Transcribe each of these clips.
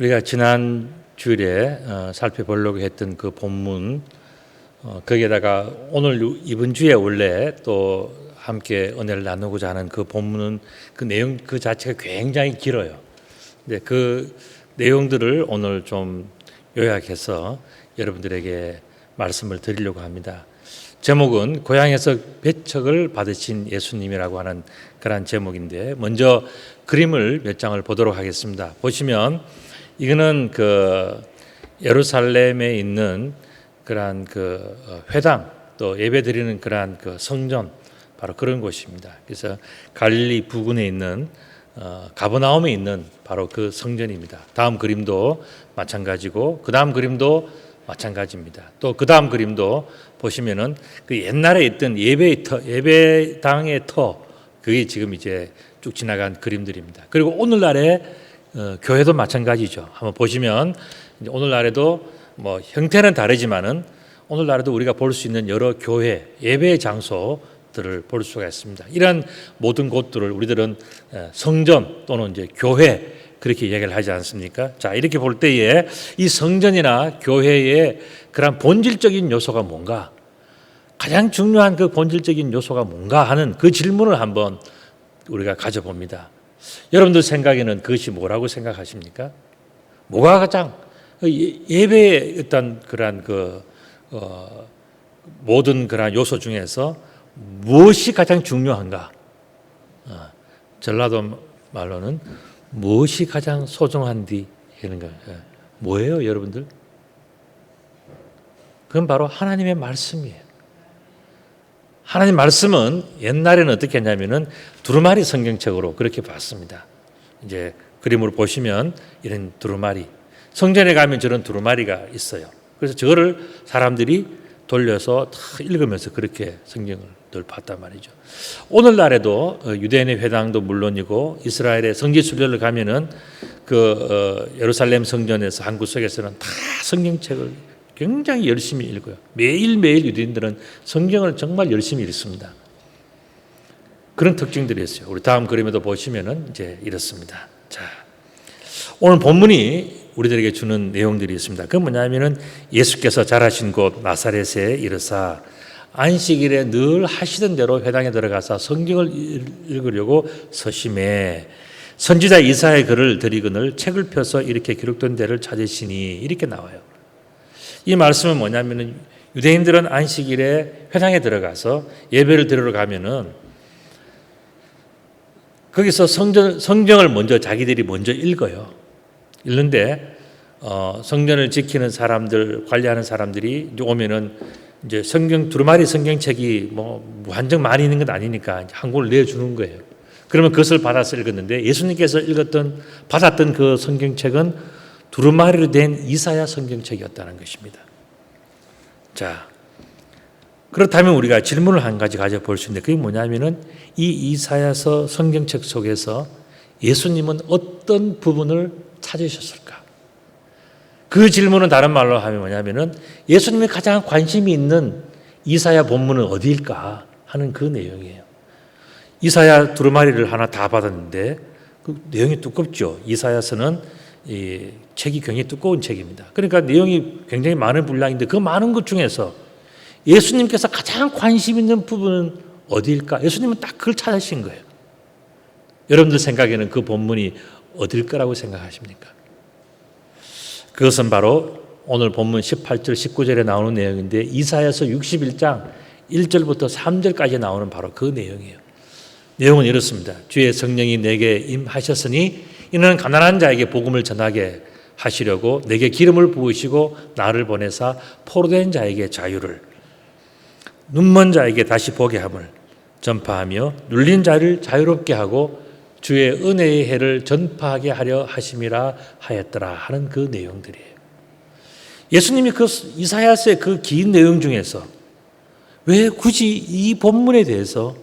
우리가 지난 주일에 살펴보려고 했던 그 본문, 거기에다가 오늘 이번 주에 원래 또 함께 은혜를 나누고자 하는 그 본문은 그 내용 그 자체가 굉장히 길어요. 근데 그 내용들을 오늘 좀 요약해서 여러분들에게 말씀을 드리려고 합니다. 제목은 고향에서 배척을 받으신 예수님이라고 하는 그런 제목인데, 먼저 그림을 몇 장을 보도록 하겠습니다. 보시면 이거는 그 예루살렘에 있는 그러한 그 회당, 또 예배드리는 그러한 그 성전, 바로 그런 곳입니다. 그래서 갈릴리 부근에 있는 가버나움에 있는 바로 그 성전입니다. 다음 그림도 마찬가지고, 그 다음 그림도 마찬가지입니다. 또 그 다음 그림도 보시면은 그 옛날에 있던 예배당의 터, 그게 지금 이제 쭉 지나간 그림들입니다. 그리고 오늘날의 교회도 마찬가지죠. 한번 보시면 오늘날에도 뭐 형태는 다르지만은 오늘날에도 우리가 볼 수 있는 여러 교회, 예배 장소들을 볼 수가 있습니다. 이런 모든 곳들을 우리들은 성전 또는 이제 교회, 그렇게 이야기를 하지 않습니까? 자, 이렇게 볼 때에 이 성전이나 교회의 그런 본질적인 요소가 뭔가, 가장 중요한 그 본질적인 요소가 뭔가 하는 그 질문을 한번 우리가 가져봅니다. 여러분들 생각에는 그것이 뭐라고 생각하십니까? 뭐가 가장 예배의 어떤 그러한 모든 그러한 요소 중에서 무엇이 가장 중요한가? 전라도 말로는 무엇이 가장 소중한디 이런 거 뭐예요, 여러분들? 그건 바로 하나님의 말씀이에요. 하나님 말씀은 옛날에는 어떻게 했냐면은 두루마리 성경책으로 그렇게 봤습니다. 이제 그림으로 보시면 이런 두루마리, 성전에 가면 저런 두루마리가 있어요. 그래서 저거를 사람들이 돌려서 다 읽으면서 그렇게 성경을 늘 봤단 말이죠. 오늘날에도 유대인의 회당도 물론이고 이스라엘의 성지 순례를 가면은 그 예루살렘 성전에서 한 구석에서는 다 성경책을 굉장히 열심히 읽어요. 매일매일 유대인들은 성경을 정말 열심히 읽습니다. 그런 특징들이 있어요. 우리 다음 그림에도 보시면은 이제 이렇습니다. 자, 오늘 본문이 우리들에게 주는 내용들이 있습니다. 그건 뭐냐면은 예수께서 자라신 곳 나사렛에 이르사 안식일에 늘 하시던 대로 회당에 들어가서 성경을 읽으려고 서심해 선지자 이사야의 글을 들이거늘 책을 펴서 이렇게 기록된 데를 찾으시니, 이렇게 나와요. 이 말씀은 뭐냐면은 유대인들은 안식일에 회당에 들어가서 예배를 드리러 가면은 거기서 성경을 먼저 자기들이 먼저 읽어요. 읽는데 성전을 지키는 사람들, 관리하는 사람들이 오면은 이제 두루마리 성경책이 뭐 무한정 많이 있는 건 아니니까 한 권을 내주는 거예요. 그러면 그것을 받아서 읽었는데, 예수님께서 받았던 그 성경책은 두루마리로 된 이사야 성경책이었다는 것입니다. 자, 그렇다면 우리가 질문을 한 가지 가져볼 수 있는데, 그게 뭐냐면은 이 이사야서 성경책 속에서 예수님은 어떤 부분을 찾으셨을까? 그 질문은 다른 말로 하면 뭐냐면은 예수님이 가장 관심이 있는 이사야 본문은 어디일까 하는 그 내용이에요. 이사야 두루마리를 하나 다 받았는데 그 내용이 두껍죠. 이사야서는 이 책이 굉장히 두꺼운 책입니다. 그러니까 내용이 굉장히 많은 분량인데 그 많은 것 중에서 예수님께서 가장 관심 있는 부분은 어디일까? 예수님은 딱 그걸 찾으신 거예요. 여러분들 생각에는 그 본문이 어딜 거라고 생각하십니까? 그것은 바로 오늘 본문 18절 19절에 나오는 내용인데, 이사야서 61장 1절부터 3절까지 나오는 바로 그 내용이에요. 내용은 이렇습니다. 주의 성령이 내게 임하셨으니 이는 가난한 자에게 복음을 전하게 하시려고 내게 기름을 부으시고 나를 보내사 포로된 자에게 자유를, 눈먼 자에게 다시 보게 함을 전파하며 눌린 자를 자유롭게 하고 주의 은혜의 해를 전파하게 하려 하심이라 하였더라 하는 그 내용들이에요. 예수님이 그 이사야서의 그 긴 내용 중에서 왜 굳이 이 본문에 대해서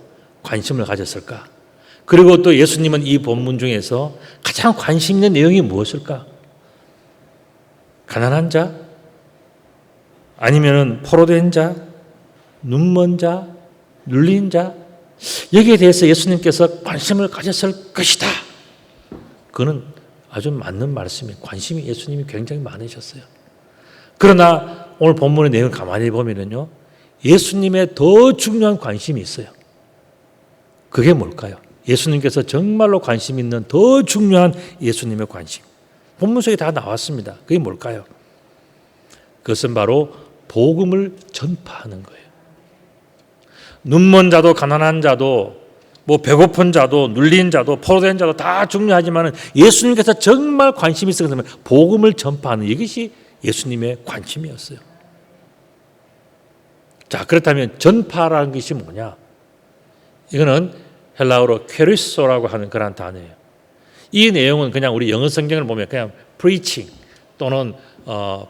관심을 가졌을까? 그리고 또 예수님은 이 본문 중에서 가장 관심 있는 내용이 무엇일까? 가난한 자? 아니면은 포로된 자? 눈먼 자? 눌린 자? 여기에 대해서 예수님께서 관심을 가졌을 것이다. 그는 아주 맞는 말씀이 관심이 예수님이 굉장히 많으셨어요. 그러나 오늘 본문의 내용을 가만히 보면요, 예수님의 더 중요한 관심이 있어요. 그게 뭘까요? 예수님께서 정말로 관심 있는 더 중요한 예수님의 관심. 본문 속에 다 나왔습니다. 그게 뭘까요? 그것은 바로 복음을 전파하는 거예요. 눈먼 자도 가난한 자도 배고픈 자도 눌린 자도 포로된 자도 다 중요하지만 예수님께서 정말 관심이 있었기 때문에 복음을 전파하는 이것이 예수님의 관심이었어요. 자, 그렇다면 전파라는 것이 뭐냐? 이거는 헬라어로 퀘리소라고 하는 그런 단어예요. 이 내용은 그냥 우리 영어 성경을 보면 그냥 preaching 또는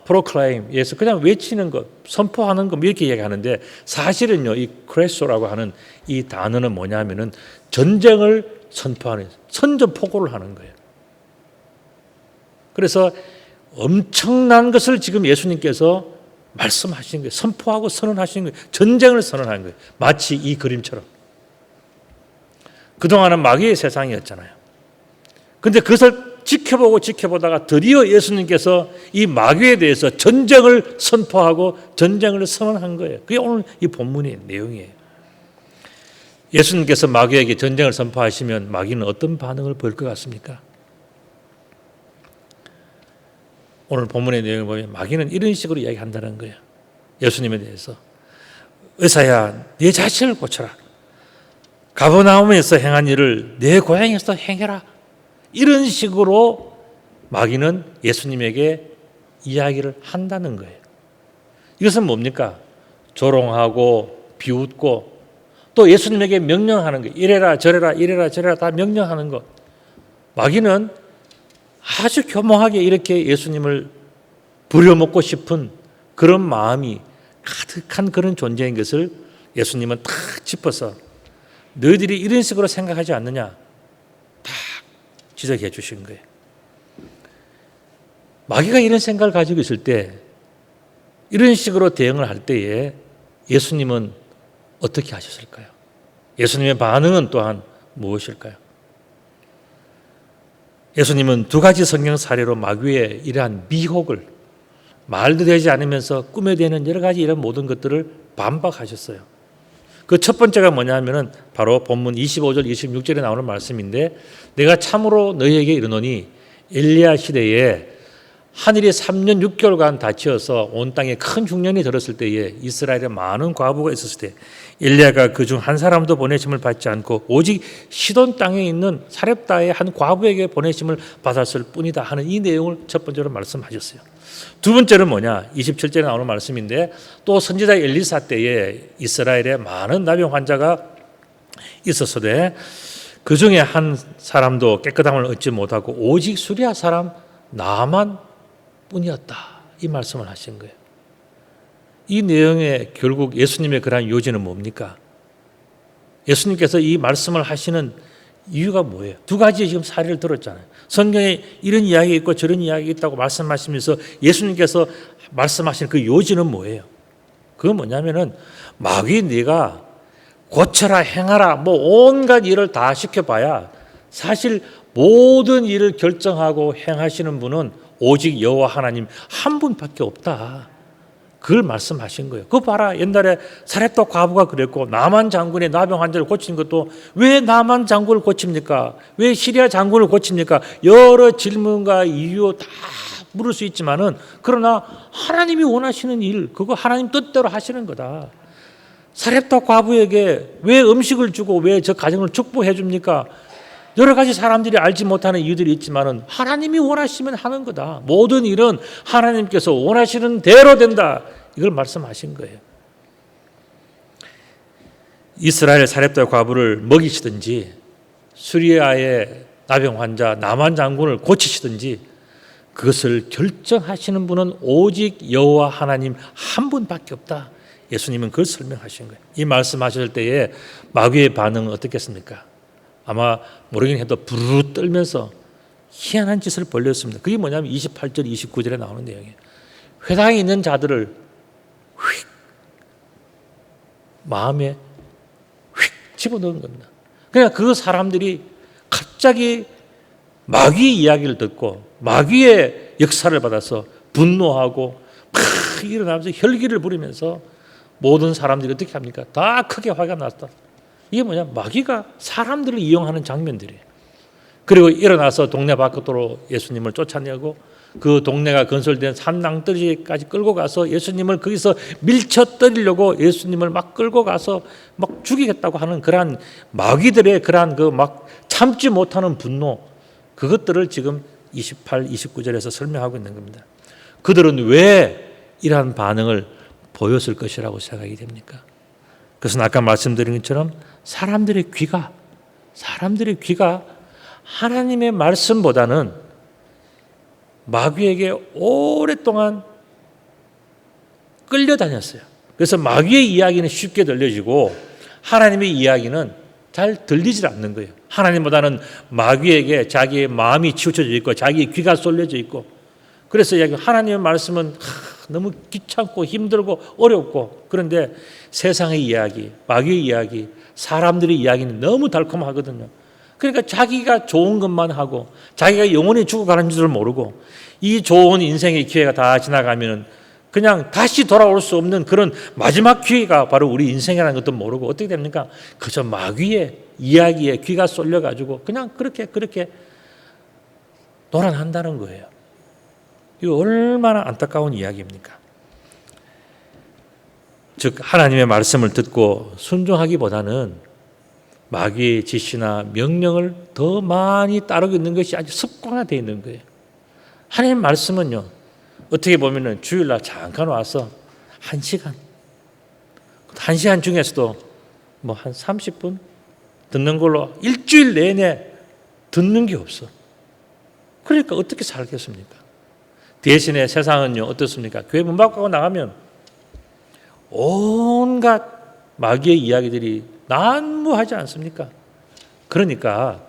proclaim에서 그냥 외치는 것, 선포하는 것 이렇게 얘기하는데 사실은요, 이 퀘리소라고 하는 이 단어는 뭐냐면은 전쟁을 선포하는 선전포고를 하는 거예요. 그래서 엄청난 것을 지금 예수님께서 말씀하신 거예요. 선포하고 선언하신 거예요. 전쟁을 선언한 거예요. 마치 이 그림처럼. 그동안은 마귀의 세상이었잖아요. 근데 그것을 지켜보다가 드디어 예수님께서 이 마귀에 대해서 전쟁을 선포하고 전쟁을 선언한 거예요. 그게 오늘 이 본문의 내용이에요. 예수님께서 마귀에게 전쟁을 선포하시면 마귀는 어떤 반응을 보일 것 같습니까? 오늘 본문의 내용을 보면 마귀는 이런 식으로 이야기한다는 거예요. 예수님에 대해서. 의사야, 네 자신을 고쳐라. 가버나움에서 행한 일을 내 고향에서 행해라. 이런 식으로 마귀는 예수님에게 이야기를 한다는 거예요. 이것은 뭡니까? 조롱하고 비웃고 또 예수님에게 명령하는 거예요. 이래라 저래라 이래라 저래라 다 명령하는 것. 마귀는 아주 교묘하게 이렇게 예수님을 부려먹고 싶은 그런 마음이 가득한 그런 존재인 것을 예수님은 탁 짚어서 너희들이 이런 식으로 생각하지 않느냐 딱 지적해 주신 거예요. 마귀가 이런 생각을 가지고 있을 때 이런 식으로 대응을 할 때에 예수님은 어떻게 하셨을까요? 예수님의 반응은 또한 무엇일까요? 예수님은 두 가지 성경 사례로 마귀의 이러한 미혹을 말도 되지 않으면서 꿈에 대는 여러 가지 이런 모든 것들을 반박하셨어요. 그 첫 번째가 뭐냐면은 바로 본문 25절 26절에 나오는 말씀인데 내가 참으로 너희에게 이르노니 엘리야 시대에 하늘이 3년 6개월간 닫혀서 온 땅에 큰 흉년이 들었을 때에 이스라엘에 많은 과부가 있었을 때 엘리야가 그중 한 사람도 보내심을 받지 않고 오직 시돈 땅에 있는 사렙다의 한 과부에게 보내심을 받았을 뿐이다 하는 이 내용을 첫 번째로 말씀하셨어요. 두 번째는 뭐냐? 27절에 나오는 말씀인데 또 선지자 엘리사 때에 이스라엘에 많은 나병 환자가 있었으되 그 중에 한 사람도 깨끗함을 얻지 못하고 오직 수리아 사람 나만 뿐이었다. 이 말씀을 하신 거예요. 이 내용의 결국 예수님의 그러한 요지는 뭡니까? 예수님께서 이 말씀을 하시는 이유가 뭐예요? 두 가지 지금 사례를 들었잖아요. 성경에 이런 이야기 있고 저런 이야기 있다고 말씀하시면서 예수님께서 말씀하신 그 요지는 뭐예요? 그건 뭐냐면은 마귀 네가 고쳐라 행하라 온갖 일을 다 시켜봐야 사실 모든 일을 결정하고 행하시는 분은 오직 여호와 하나님 한 분밖에 없다. 그걸 말씀하신 거예요. 그거 봐라. 옛날에 사렙다 과부가 그랬고 나만 장군의 나병 환자를 고친 것도 왜 나만 장군을 고칩니까? 왜 시리아 장군을 고칩니까? 여러 질문과 이유 다 물을 수 있지만은 그러나 하나님이 원하시는 일 그거 하나님 뜻대로 하시는 거다. 사렙다 과부에게 왜 음식을 주고 왜 저 가정을 축복해 줍니까? 여러 가지 사람들이 알지 못하는 이유들이 있지만은 하나님이 원하시면 하는 거다. 모든 일은 하나님께서 원하시는 대로 된다. 이걸 말씀하신 거예요. 이스라엘 사렙다 과부를 먹이시든지 수리아의 나병 환자 나만 장군을 고치시든지 그것을 결정하시는 분은 오직 여호와 하나님 한 분밖에 없다. 예수님은 그걸 설명하신 거예요. 이 말씀하실 때에 마귀의 반응은 어떻겠습니까? 아마 모르긴 해도 부르르 떨면서 희한한 짓을 벌였습니다. 그게 뭐냐면 28절 29절에 나오는 내용이에요. 회당에 있는 자들을 휙 마음에 휙 집어넣은 겁니다. 그냥 그 사람들이 갑자기 마귀 이야기를 듣고 마귀의 역사를 받아서 분노하고 막 일어나면서 혈기를 부리면서 모든 사람들이 어떻게 합니까? 다 크게 화가 났다. 이게 뭐냐? 마귀가 사람들을 이용하는 장면들이에요. 그리고 일어나서 동네 밖으로 예수님을 쫓아내고 그 동네가 건설된 산낭떠러지까지 끌고 가서 예수님을 거기서 밀쳐뜨리려고 예수님을 막 끌고 가서 막 죽이겠다고 하는 그러한 마귀들의 그러한 그 막 참지 못하는 분노, 그것들을 지금 28, 29절에서 설명하고 있는 겁니다. 그들은 왜 이러한 반응을 보였을 것이라고 생각이 됩니까? 그것은 아까 말씀드린 것처럼 사람들의 귀가 하나님의 말씀보다는 마귀에게 오랫동안 끌려다녔어요. 그래서 마귀의 이야기는 쉽게 들려지고 하나님의 이야기는 잘 들리질 않는 거예요. 하나님보다는 마귀에게 자기의 마음이 치우쳐져 있고 자기의 귀가 쏠려져 있고, 그래서 하나님의 말씀은 너무 귀찮고 힘들고 어렵고, 그런데 세상의 이야기, 마귀의 이야기, 사람들의 이야기는 너무 달콤하거든요. 그러니까 자기가 좋은 것만 하고 자기가 영원히 죽어가는 줄을 모르고 이 좋은 인생의 기회가 다 지나가면 그냥 다시 돌아올 수 없는 그런 마지막 기회가 바로 우리 인생이라는 것도 모르고 어떻게 됩니까? 그저 마귀의 이야기에 귀가 쏠려가지고 그냥 그렇게 놀아난다는 거예요. 이거 얼마나 안타까운 이야기입니까? 즉 하나님의 말씀을 듣고 순종하기보다는 마귀의 지시나 명령을 더 많이 따르고 있는 것이 아주 습관화되어 있는 거예요. 하나님 말씀은요, 어떻게 보면은 주일날 잠깐 와서 1시간, 1시간 중에서도 뭐 한 30분 듣는 걸로 일주일 내내 듣는 게 없어. 그러니까 어떻게 살겠습니까? 대신에 세상은요, 어떻습니까? 교회 문 밖으로 나가면 온갖 마귀의 이야기들이 난무하지 않습니까? 그러니까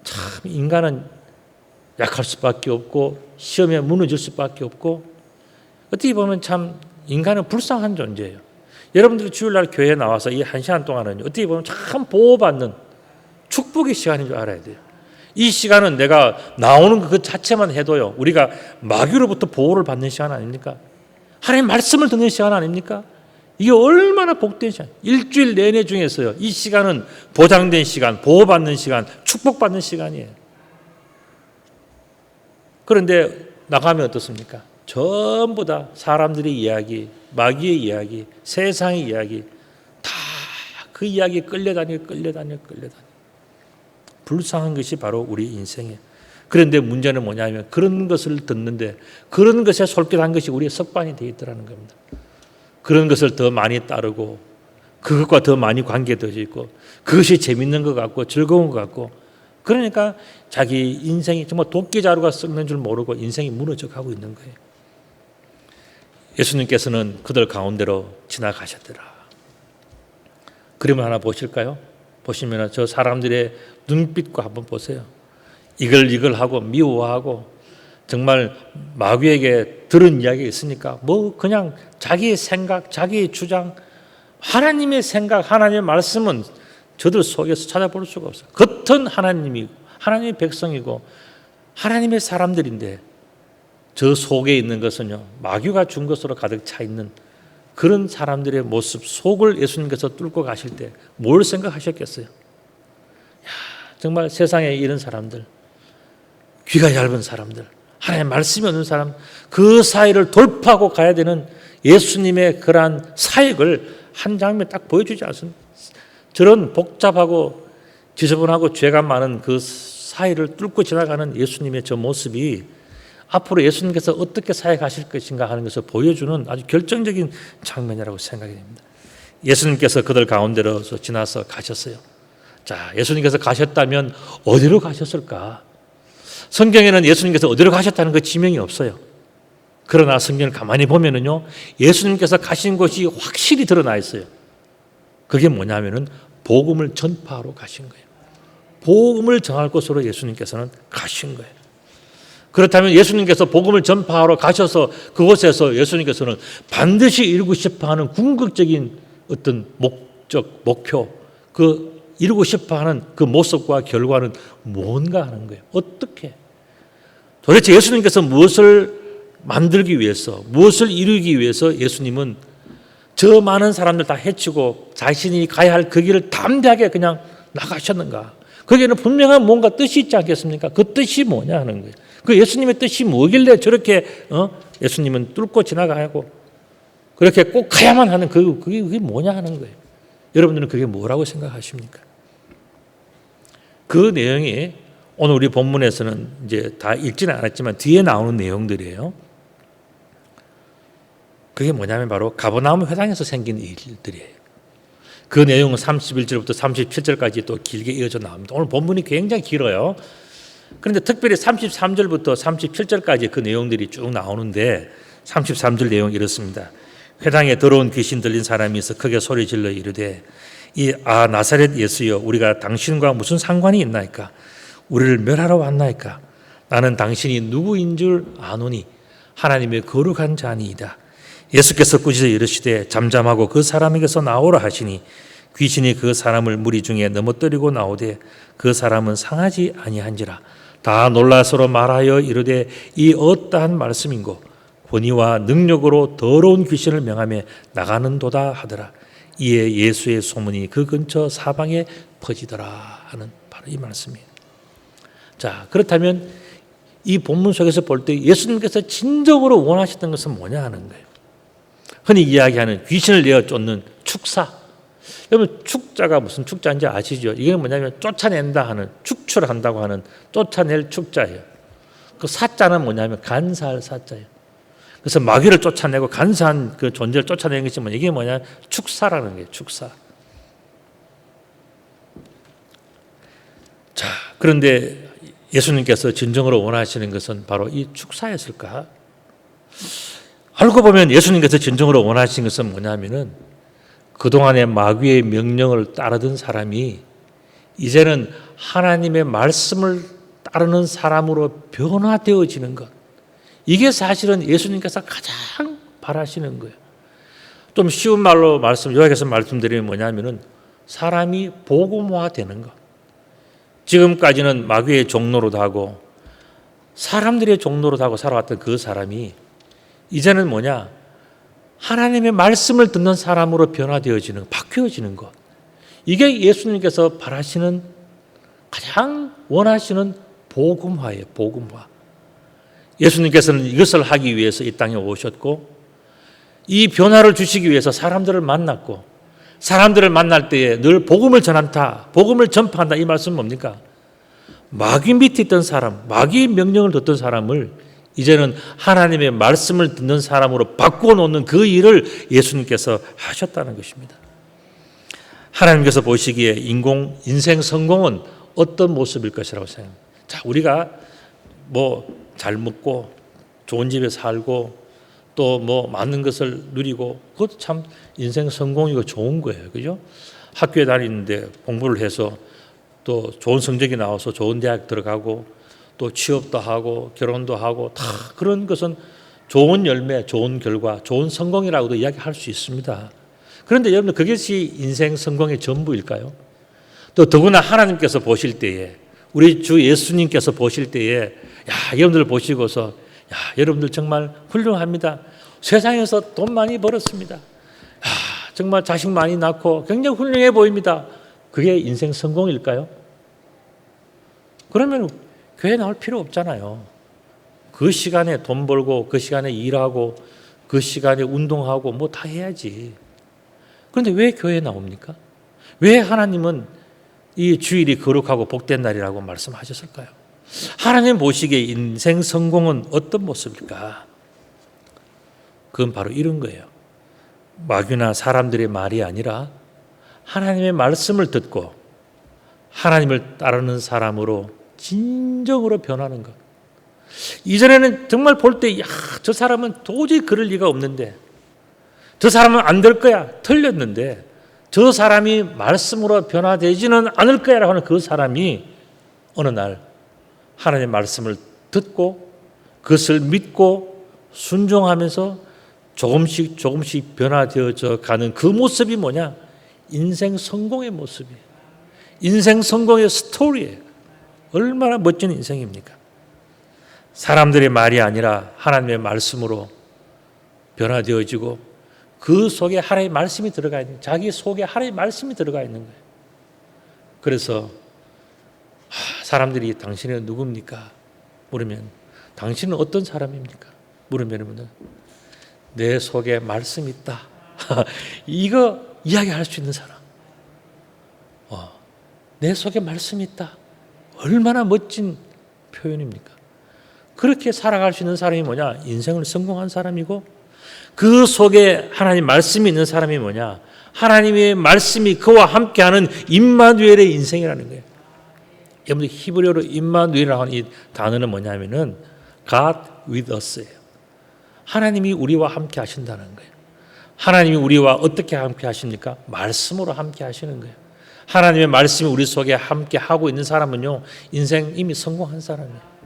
참 인간은 약할 수밖에 없고 시험에 무너질 수밖에 없고 어떻게 보면 참 인간은 불쌍한 존재예요. 여러분들이 주일날 교회에 나와서 이 1시간 동안은 어떻게 보면 참 보호받는 축복의 시간인 줄 알아야 돼요. 이 시간은 내가 나오는 그 자체만 해도요, 우리가 마귀로부터 보호를 받는 시간 아닙니까? 하나님 말씀을 듣는 시간 아닙니까? 이게 얼마나 복된 시간. 일주일 내내 중에서요, 이 시간은 보장된 시간, 보호받는 시간, 축복받는 시간이에요. 그런데 나가면 어떻습니까? 전부 다 사람들의 이야기, 마귀의 이야기, 세상의 이야기, 다 그 이야기에 끌려다녀. 불쌍한 것이 바로 우리 인생이에요. 그런데 문제는 뭐냐면 그런 것을 듣는데 그런 것에 솔깃한 것이 우리의 습관이 되어 있더라는 겁니다. 그런 것을 더 많이 따르고 그것과 더 많이 관계되어 있고 그것이 재밌는 것 같고 즐거운 것 같고, 그러니까 자기 인생이 정말 도끼자루가 썩는 줄 모르고 인생이 무너져 가고 있는 거예요. 예수님께서는 그들 가운데로 지나가셨더라. 그림 하나 보실까요? 보시면 저 사람들의 눈빛과 한번 보세요. 이걸 하고 미워하고 정말 마귀에게 들은 이야기가 있으니까 뭐 그냥 자기의 생각, 자기의 주장, 하나님의 생각, 하나님의 말씀은 저들 속에서 찾아볼 수가 없어요. 겉은 하나님이고 하나님의 백성이고 하나님의 사람들인데 저 속에 있는 것은요, 마귀가 준 것으로 가득 차 있는 그런 사람들의 모습 속을 예수님께서 뚫고 가실 때 뭘 생각하셨겠어요? 정말 세상에 이런 사람들, 귀가 얇은 사람들, 하나님의 말씀이 없는 사람, 그 사이를 돌파하고 가야 되는 예수님의 그러한 사역을 한 장면 딱 보여주지 않습니까? 저런 복잡하고 지저분하고 죄가 많은 그 사이를 뚫고 지나가는 예수님의 저 모습이 앞으로 예수님께서 어떻게 사역하실 것인가 하는 것을 보여주는 아주 결정적인 장면이라고 생각이 됩니다. 예수님께서 그들 가운데로 지나서 가셨어요. 자, 예수님께서 가셨다면 어디로 가셨을까? 성경에는 예수님께서 어디로 가셨다는 그 지명이 없어요. 그러나 성경을 가만히 보면은요, 예수님께서 가신 곳이 확실히 드러나 있어요. 그게 뭐냐면은 복음을 전파하러 가신 거예요. 복음을 전할 곳으로 예수님께서는 가신 거예요. 그렇다면 예수님께서 복음을 전파하러 가셔서 그곳에서 예수님께서는 반드시 이루고 싶어 하는 궁극적인 어떤 목적, 목표, 그 이루고 싶어하는 그 모습과 결과는 뭔가 하는 거예요. 어떻게? 도대체 예수님께서 무엇을 만들기 위해서, 무엇을 이루기 위해서 예수님은 저 많은 사람들 다 해치고 자신이 가야 할 그 길을 담대하게 그냥 나가셨는가? 거기에는 분명한 뭔가 뜻이 있지 않겠습니까? 그 뜻이 뭐냐 하는 거예요. 그 예수님의 뜻이 뭐길래 저렇게 예수님은 뚫고 지나가고 그렇게 꼭 가야만 하는 그게 뭐냐 하는 거예요. 여러분들은 그게 뭐라고 생각하십니까? 그 내용이 오늘 우리 본문에서는 이제 다 읽지는 않았지만 뒤에 나오는 내용들이에요. 그게 뭐냐면 바로 가버나움 회당에서 생긴 일들이에요. 그 내용은 31절부터 37절까지 또 길게 이어져 나옵니다. 오늘 본문이 굉장히 길어요. 그런데 특별히 33절부터 37절까지 그 내용들이 쭉 나오는데 33절 내용이 이렇습니다. 회당에 더러운 귀신 들린 사람이 있어 크게 소리 질러 이르되 나사렛 예수여 우리가 당신과 무슨 상관이 있나이까? 우리를 멸하러 왔나이까? 나는 당신이 누구인 줄 아노니 하나님의 거룩한 자니이다. 예수께서 꾸짖어 이르시되 잠잠하고 그 사람에게서 나오라 하시니 귀신이 그 사람을 무리 중에 넘어뜨리고 나오되 그 사람은 상하지 아니한지라. 다 놀라 서로 말하여 이르되 이 어떠한 말씀인고 권위와 능력으로 더러운 귀신을 명하며 나가는도다 하더라. 이에 예수의 소문이 그 근처 사방에 퍼지더라 하는 바로 이 말씀이에요. 자, 그렇다면 이 본문 속에서 볼 때 예수님께서 진정으로 원하셨던 것은 뭐냐 하는 거예요. 흔히 이야기하는 귀신을 내어 쫓는 축사. 여러분 축자가 무슨 축자인지 아시죠? 이게 뭐냐면 쫓아낸다 하는, 축출한다고 하는 쫓아낼 축자예요. 그 사자는 뭐냐면 간사할 사자예요. 그래서 마귀를 쫓아내고 간사한 그 존재를 쫓아내는 것이 뭐냐? 이게 뭐냐? 축사라는 거예요. 축사. 자, 그런데 예수님께서 진정으로 원하시는 것은 바로 이 축사였을까? 알고 보면 예수님께서 진정으로 원하신 것은 뭐냐면은 그동안의 마귀의 명령을 따르던 사람이 이제는 하나님의 말씀을 따르는 사람으로 변화되어지는 것. 이게 사실은 예수님께서 가장 바라시는 거예요. 좀 쉬운 말로 요약해서 말씀드리면 뭐냐면은 사람이 복음화되는 것. 지금까지는 마귀의 종노릇 하고 사람들의 종노릇 하고 살아왔던 그 사람이 이제는 뭐냐? 하나님의 말씀을 듣는 사람으로 변화되어지는 것, 바뀌어지는 것. 이게 예수님께서 바라시는 가장 원하시는 복음화예요. 복음화. 예수님께서는 이것을 하기 위해서 이 땅에 오셨고 이 변화를 주시기 위해서 사람들을 만났고 사람들을 만날 때에 늘 복음을 전한다. 복음을 전파한다. 이 말씀은 뭡니까? 마귀 밑에 있던 사람, 마귀의 명령을 듣던 사람을 이제는 하나님의 말씀을 듣는 사람으로 바꾸어 놓는 그 일을 예수님께서 하셨다는 것입니다. 하나님께서 보시기에 인생 성공은 어떤 모습일 것이라고 생각합니다. 자, 우리가 뭐 잘 먹고 좋은 집에 살고 또 뭐 많은 것을 누리고 그것도 참 인생 성공이고 좋은 거예요. 그죠? 학교에 다니는데 공부를 해서 또 좋은 성적이 나와서 좋은 대학 들어가고 또 취업도 하고 결혼도 하고 다 그런 것은 좋은 열매, 좋은 결과, 좋은 성공이라고도 이야기할 수 있습니다. 그런데 여러분 그것이 인생 성공의 전부일까요? 또 더구나 하나님께서 보실 때에 우리 주 예수님께서 보실 때에 여러분들 보시고서 여러분들 정말 훌륭합니다. 세상에서 돈 많이 벌었습니다. 정말 자식 많이 낳고 굉장히 훌륭해 보입니다. 그게 인생 성공일까요? 그러면 교회 나올 필요 없잖아요. 그 시간에 돈 벌고 그 시간에 일하고 그 시간에 운동하고 뭐 다 해야지. 그런데 왜 교회에 나옵니까? 왜 하나님은 이 주일이 거룩하고 복된 날이라고 말씀하셨을까요? 하나님 보시기에 인생 성공은 어떤 모습일까? 그건 바로 이런 거예요. 마귀나 사람들의 말이 아니라 하나님의 말씀을 듣고 하나님을 따르는 사람으로 진정으로 변하는 것. 이전에는 정말 볼 때 저 사람은 도저히 그럴 리가 없는데 저 사람은 안 될 거야 틀렸는데 저 사람이 말씀으로 변화되지는 않을 거야라고 하는 그 사람이 어느 날 하나님의 말씀을 듣고 그것을 믿고 순종하면서 조금씩 변화되어져 가는 그 모습이 뭐냐? 인생 성공의 모습이에요. 인생 성공의 스토리예요. 얼마나 멋진 인생입니까? 사람들의 말이 아니라 하나님의 말씀으로 변화되어지고 그 속에 하나님의 말씀이 들어가 있는, 자기 속에 하나님의 말씀이 들어가 있는 거예요. 그래서 사람들이 당신은 누굽니까? 물으면 당신은 어떤 사람입니까? 물으면 내 속에 말씀이 있다. 이거 이야기할 수 있는 사람. 내 속에 말씀이 있다. 얼마나 멋진 표현입니까? 그렇게 살아갈 수 있는 사람이 뭐냐? 인생을 성공한 사람이고, 그 속에 하나님 말씀이 있는 사람이 뭐냐? 하나님의 말씀이 그와 함께하는 임마누엘의 인생이라는 거예요. 여러분들 히브리어로 임마누엘이라고 하는 이 단어는 뭐냐면은 God with us예요. 하나님이 우리와 함께 하신다는 거예요. 하나님이 우리와 어떻게 함께 하십니까? 말씀으로 함께 하시는 거예요. 하나님의 말씀이 우리 속에 함께 하고 있는 사람은요, 인생 이미 성공한 사람이에요.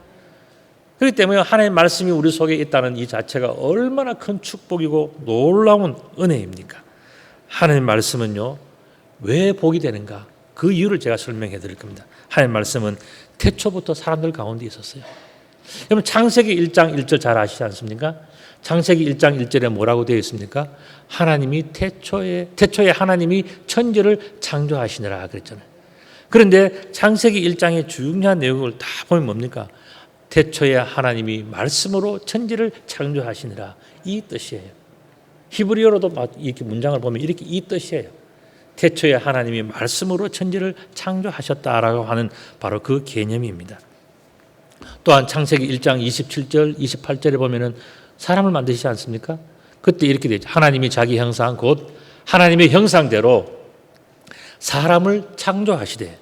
그렇기 때문에 하나님의 말씀이 우리 속에 있다는 이 자체가 얼마나 큰 축복이고 놀라운 은혜입니까? 하나님의 말씀은요, 왜 복이 되는가? 그 이유를 제가 설명해 드릴 겁니다. 하나님의 말씀은 태초부터 사람들 가운데 있었어요. 여러분 창세기 1장 1절 잘 아시지 않습니까? 창세기 1장 1절에 뭐라고 되어 있습니까? 하나님이 태초에 하나님이 천지를 창조하시느라 그랬잖아요. 그런데 창세기 1장의 중요한 내용을 다 보면 뭡니까? 태초에 하나님이 말씀으로 천지를 창조하시느라, 이 뜻이에요. 히브리어로도 이렇게 문장을 보면 이렇게 이 뜻이에요. 태초에 하나님이 말씀으로 천지를 창조하셨다라고 하는 바로 그 개념입니다. 또한 창세기 1장 27절, 28절에 보면은 사람을 만드시지 않습니까? 그때 이렇게 되죠. 하나님이 자기 형상, 곧 하나님의 형상대로 사람을 창조하시되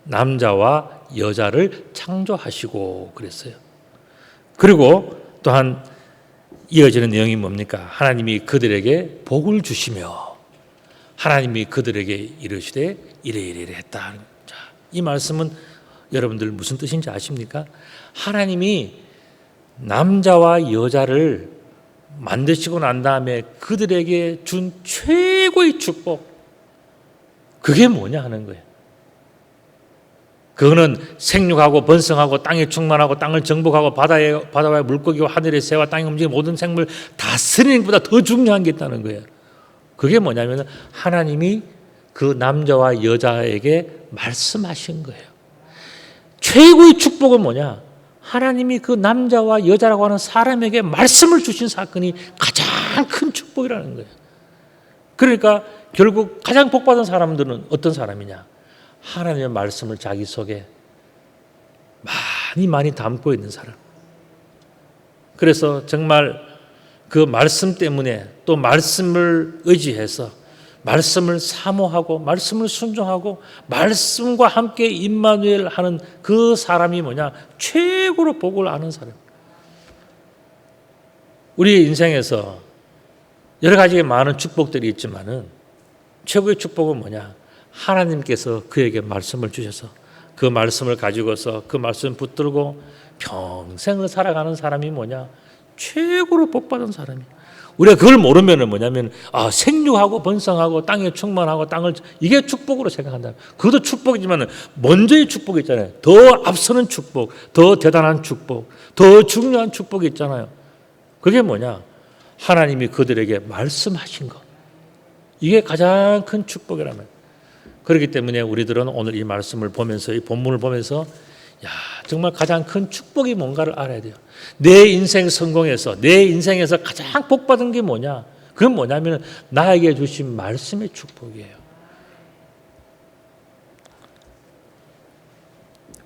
남자와 여자를 창조하시고 그랬어요. 그리고 또한 이어지는 내용이 뭡니까? 하나님이 그들에게 복을 주시며 하나님이 그들에게 이르시되 이래 했다. 자, 이 말씀은 여러분들 무슨 뜻인지 아십니까? 하나님이 남자와 여자를 만드시고 난 다음에 그들에게 준 최고의 축복, 그게 뭐냐 하는 거예요. 그거는 생육하고 번성하고 땅에 충만하고 땅을 정복하고 바다와 물고기와 하늘의 새와 땅에 움직이는 모든 생물 다스리는 것보다 더 중요한 게 있다는 거예요. 그게 뭐냐면 하나님이 그 남자와 여자에게 말씀하신 거예요. 최고의 축복은 뭐냐? 하나님이 그 남자와 여자라고 하는 사람에게 말씀을 주신 사건이 가장 큰 축복이라는 거예요. 그러니까 결국 가장 복받은 사람들은 어떤 사람이냐? 하나님의 말씀을 자기 속에 많이 담고 있는 사람. 그래서 정말 그 말씀 때문에, 또 말씀을 의지해서 말씀을 사모하고 말씀을 순종하고 말씀과 함께 임마누엘 하는 그 사람이 뭐냐? 최고로 복을 아는 사람. 우리의 인생에서 여러 가지 많은 축복들이 있지만은 최고의 축복은 뭐냐? 하나님께서 그에게 말씀을 주셔서 그 말씀을 가지고서 그 말씀 붙들고 평생을 살아가는 사람이 뭐냐? 최고로 복받은 사람이에요. 우리가 그걸 모르면 뭐냐면 생육하고 번성하고 땅에 충만하고 땅을, 이게 축복으로 생각한다. 그것도 축복이지만 먼저의 축복이 있잖아요. 더 앞서는 축복, 더 대단한 축복, 더 중요한 축복이 있잖아요. 그게 뭐냐? 하나님이 그들에게 말씀하신 것. 이게 가장 큰 축복이라면. 그렇기 때문에 우리들은 오늘 이 말씀을 보면서, 이 본문을 보면서 정말 가장 큰 축복이 뭔가를 알아야 돼요. 내 인생 성공에서, 내 인생에서 가장 복받은 게 뭐냐? 그건 뭐냐면 나에게 주신 말씀의 축복이에요.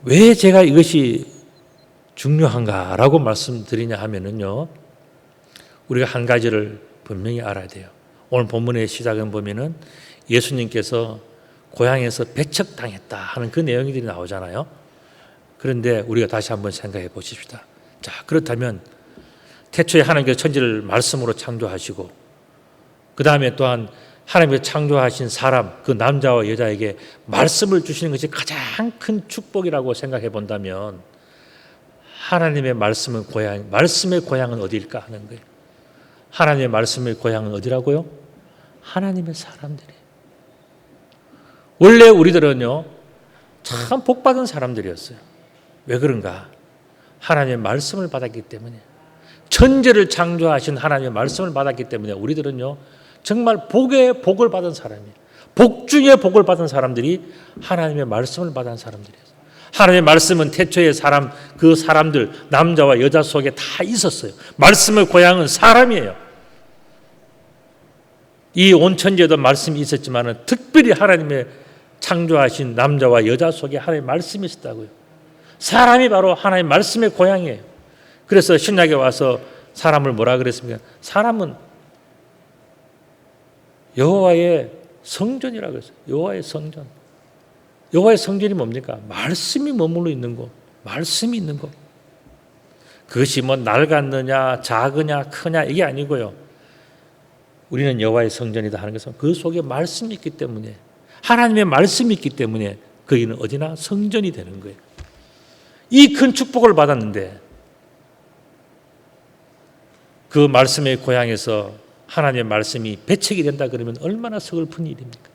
왜 제가 이것이 중요한가라고 말씀드리냐 하면은요, 우리가 한 가지를 분명히 알아야 돼요. 오늘 본문의 시작은 보면은 예수님께서 고향에서 배척당했다 하는 그 내용들이 나오잖아요. 그런데 우리가 다시 한번 생각해 보십시다. 자, 그렇다면 태초에 하나님께서 천지를 말씀으로 창조하시고 그 다음에 또한 하나님께서 창조하신 사람, 그 남자와 여자에게 말씀을 주시는 것이 가장 큰 축복이라고 생각해 본다면 하나님의 말씀은 말씀의 고향은 어디일까 하는 거예요. 하나님의 말씀의 고향은 어디라고요? 하나님의 사람들이에요. 원래 우리들은요, 참 복받은 사람들이었어요. 왜 그런가? 하나님의 말씀을 받았기 때문에, 천지를 창조하신 하나님의 말씀을 받았기 때문에 우리들은요 정말 복의 복을 받은 사람이에요. 복 중에 복을 받은 사람들이 하나님의 말씀을 받은 사람들이에요. 하나님의 말씀은 태초에 그 사람들 남자와 여자 속에 다 있었어요. 말씀의 고향은 사람이에요. 이 온 천지에도 말씀이 있었지만 특별히 하나님의 창조하신 남자와 여자 속에 하나님의 말씀이 있었다고요. 사람이 바로 하나님의 말씀의 고향이에요. 그래서 신약에 와서 사람을 뭐라 그랬습니까? 사람은 여호와의 성전이라고 했어요. 여호와의 성전. 여호와의 성전이 뭡니까? 말씀이 머물러 있는 곳, 말씀이 있는 곳. 그것이 뭐 낡았느냐, 작으냐, 크냐 이게 아니고요. 우리는 여호와의 성전이다 하는 것은 그 속에 말씀이 있기 때문에, 하나님의 말씀이 있기 때문에 거기는 어디나 성전이 되는 거예요. 이 큰 축복을 받았는데 그 말씀의 고향에서 하나님의 말씀이 배척이 된다 그러면 얼마나 서글픈 일입니까?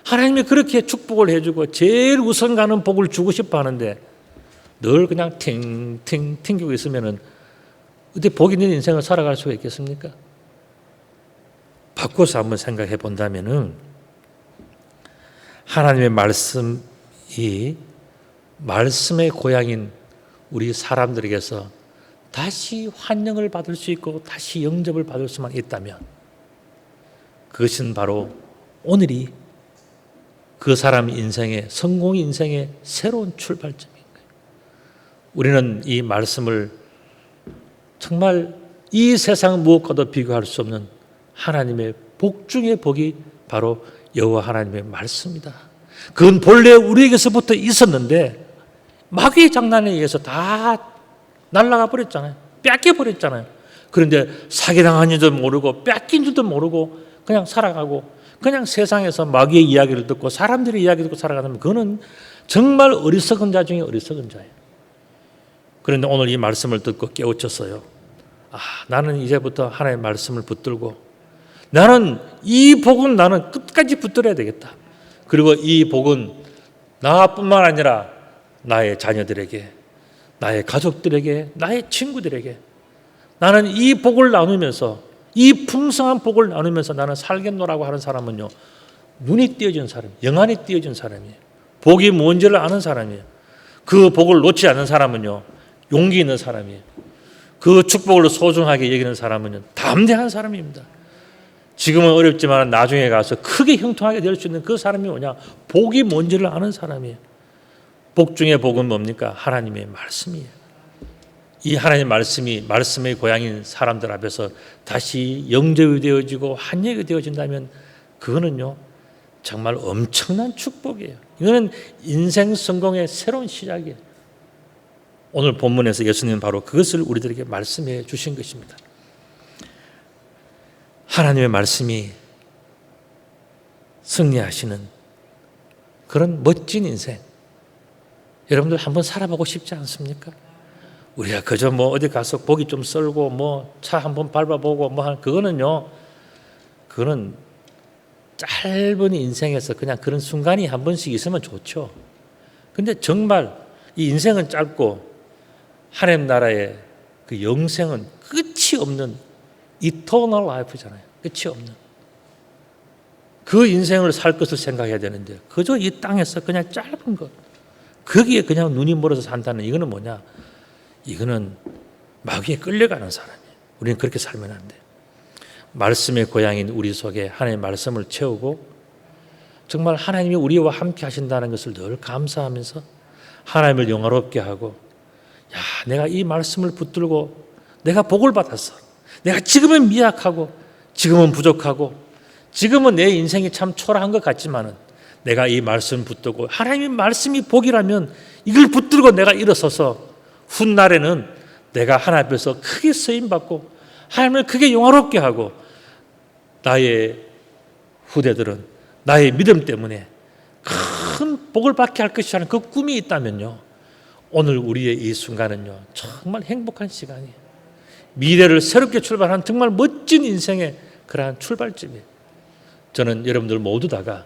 하나님이 그렇게 축복을 해주고 제일 우선 가는 복을 주고 싶어 하는데 늘 그냥 팅팅 튕기고 있으면 어떻게 복 있는 인생을 살아갈 수가 있겠습니까? 바꿔서 한번 생각해 본다면은 하나님의 말씀이 말씀의 고향인 우리 사람들에게서 다시 환영을 받을 수 있고 다시 영접을 받을 수만 있다면 그것은 바로 오늘이 그 사람 인생의 성공 인생의 새로운 출발점인 거예요. 우리는 이 말씀을 정말 이 세상 무엇과도 비교할 수 없는 하나님의 복 중의 복이 바로 여호와 하나님의 말씀이다. 그건 본래 우리에게서부터 있었는데 마귀의 장난에 의해서 다 날아가 버렸잖아요. 뺏겨 버렸잖아요. 그런데 사기당한 줄도 모르고 뺏긴 줄도 모르고 그냥 살아가고 그냥 세상에서 마귀의 이야기를 듣고 사람들의 이야기를 듣고 살아가면 그거는 정말 어리석은 자 중에 어리석은 자예요. 그런데 오늘 이 말씀을 듣고 깨우쳤어요. 나는 이제부터 하나님의 말씀을 붙들고 나는 이 복은 나는 끝까지 붙들어야 되겠다. 그리고 이 복은 나뿐만 아니라 나의 자녀들에게, 나의 가족들에게, 나의 친구들에게 나는 이 복을 나누면서 이 풍성한 복을 나누면서 나는 살겠노라고 하는 사람은요 눈이 띄어진 사람, 영안이 띄어진 사람이에요. 복이 뭔지를 아는 사람이에요. 그 복을 놓지 않는 사람은요 용기 있는 사람이에요. 그 축복을 소중하게 여기는 사람은요 담대한 사람입니다. 지금은 어렵지만 나중에 가서 크게 형통하게 될 수 있는 그 사람이 뭐냐? 복이 뭔지를 아는 사람이에요. 복 중에 복은 뭡니까? 하나님의 말씀이에요. 이 하나님의 말씀이 말씀의 고향인 사람들 앞에서 다시 영접이 되어지고 환영이 되어진다면 그거는요 정말 엄청난 축복이에요. 이거는 인생 성공의 새로운 시작이에요. 오늘 본문에서 예수님은 바로 그것을 우리들에게 말씀해 주신 것입니다. 하나님의 말씀이 승리하시는 그런 멋진 인생 여러분들 한번 살아보고 싶지 않습니까? 우리가 그저 뭐 어디 가서 고기 좀 썰고 뭐 차 한번 밟아보고 뭐 하는 그거는 짧은 인생에서 그냥 그런 순간이 한 번씩 있으면 좋죠. 근데 정말 이 인생은 짧고 하나님 나라의 그 영생은 끝이 없는 eternal life잖아요. 끝이 없는 그 인생을 살 것을 생각해야 되는데 그저 이 땅에서 그냥 짧은 것 거기에 그냥 눈이 멀어서 산다는 이거는 뭐냐? 이거는 마귀에 끌려가는 사람이에요. 우리는 그렇게 살면 안 돼요. 말씀의 고향인 우리 속에 하나님의 말씀을 채우고 정말 하나님이 우리와 함께 하신다는 것을 늘 감사하면서 하나님을 영화롭게 하고 내가 이 말씀을 붙들고 내가 복을 받았어. 내가 지금은 미약하고 지금은 부족하고 지금은 내 인생이 참 초라한 것 같지만은 내가 이 말씀 붙들고 하나님의 말씀이 복이라면 이걸 붙들고 내가 일어서서 훗날에는 내가 하나님 앞에서 크게 쓰임받고 하나님을 크게 영화롭게 하고 나의 후대들은 나의 믿음 때문에 큰 복을 받게 할 것이라는 그 꿈이 있다면요 오늘 우리의 이 순간은요 정말 행복한 시간이에요. 미래를 새롭게 출발하는 정말 멋진 인생의 그러한 출발점이에요. 저는 여러분들 모두 다가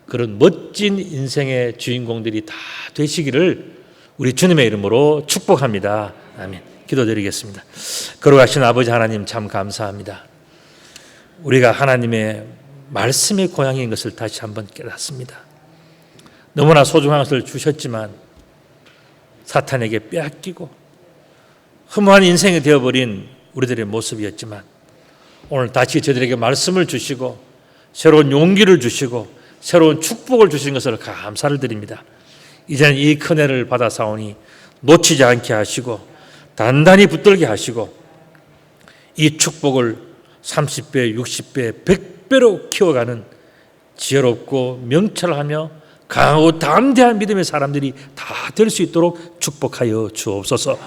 그런 멋진 인생의 주인공들이 다 되시기를 우리 주님의 이름으로 축복합니다. 아멘. 기도드리겠습니다. 거룩하신 아버지 하나님, 참 감사합니다. 우리가 하나님의 말씀의 고향인 것을 다시 한번 깨닫습니다. 너무나 소중한 것을 주셨지만 사탄에게 빼앗기고 허무한 인생이 되어버린 우리들의 모습이었지만, 오늘 다시 저들에게 말씀을 주시고 새로운 용기를 주시고 새로운 축복을 주신 것을 감사를 드립니다. 이제는 이 큰 애를 받아 사오니 놓치지 않게 하시고 단단히 붙들게 하시고 이 축복을 30배, 60배, 100배로 키워가는 지혜롭고 명철하며 강하고 담대한 믿음의 사람들이 다 될 수 있도록 축복하여 주옵소서.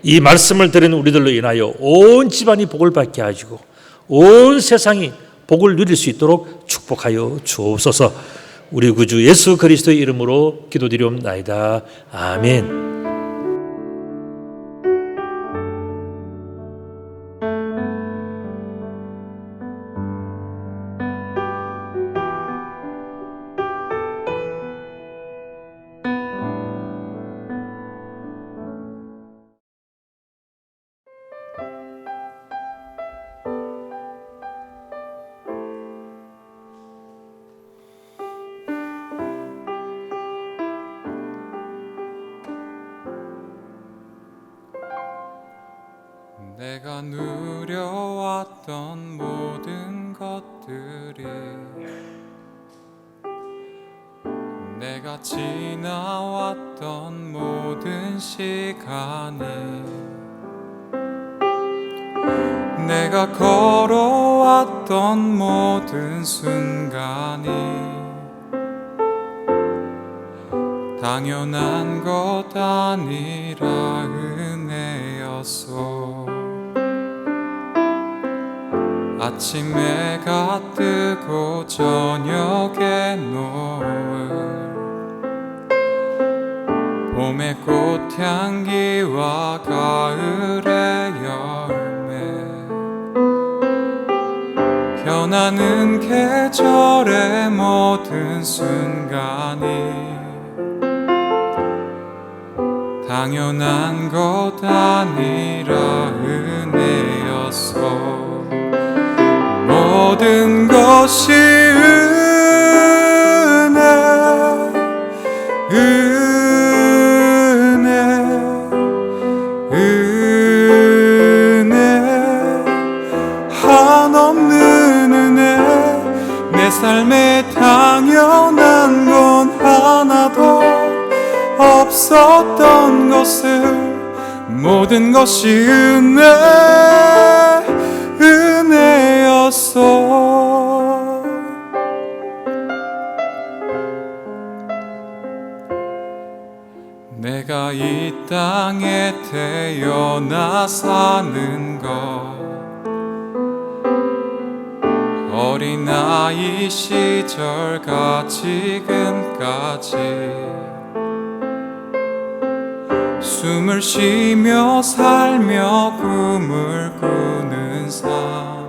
이 말씀을 들은 우리들로 인하여 온 집안이 복을 받게 하시고 온 세상이 복을 누릴 수 있도록 축복하여 주옵소서. 우리 구주 예수 그리스도의 이름으로 기도드리옵나이다. 아멘. 내가 누려왔던 모든 것들이, 내가 지나왔던 모든 시간이, 내가 걸어왔던 모든 순간이 당연한 것 아니라 은혜였소. 아침 해가 뜨고 저녁에 노을, 봄의 꽃향기와 가을의 열매, 변하는 계절의 모든 순간이 당연한 것 아니라 은혜였소. 모든 것이 은혜, 은혜, 은혜, 한없는 은혜. 내 삶에 당연한 건 하나도 없었던 것을, 모든 것이 은혜, 은혜였어. 내가 이 땅에 태어나 사는 것, 어린아이 시절과 지금까지 숨을 쉬며 살며 꿈을 꾸는 삶,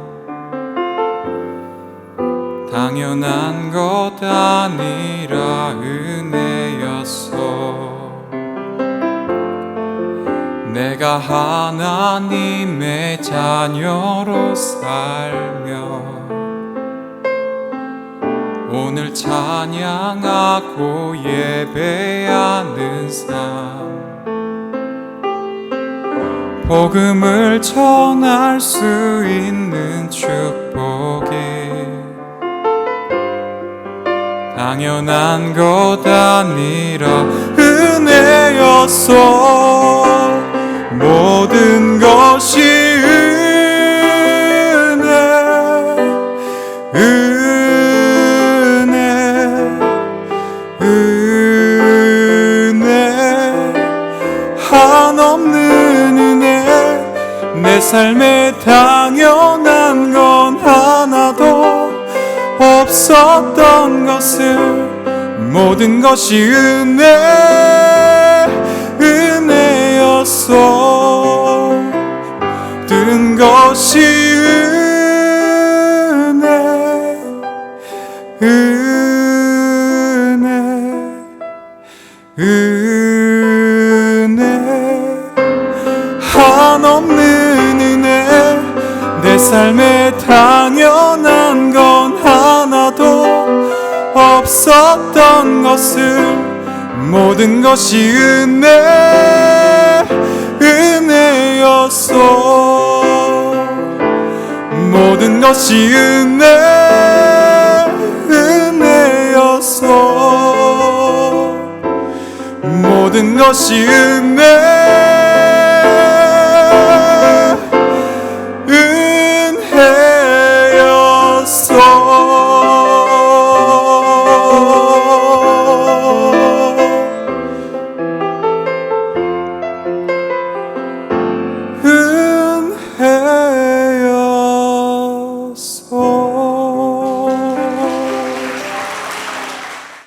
당연한 것 아니라 은혜였어. 내가 하나님의 자녀로 살며 오늘 찬양하고 예배하는 삶, 복음을 전할 수 있는 축복이 당연한 것 아니라 은혜였어. 모든 것이 은혜, 은혜, 은혜, 한없는 은혜. 내 삶에 당연한 건 하나도 없었던 것을, 모든 것이 은혜, 은혜였어. 모든 것이 은혜, 은혜. 당연한 건 하나도 없었던 것을 모든 것이 은혜였어. 모든 것이 은혜였어. 모든 것이 은혜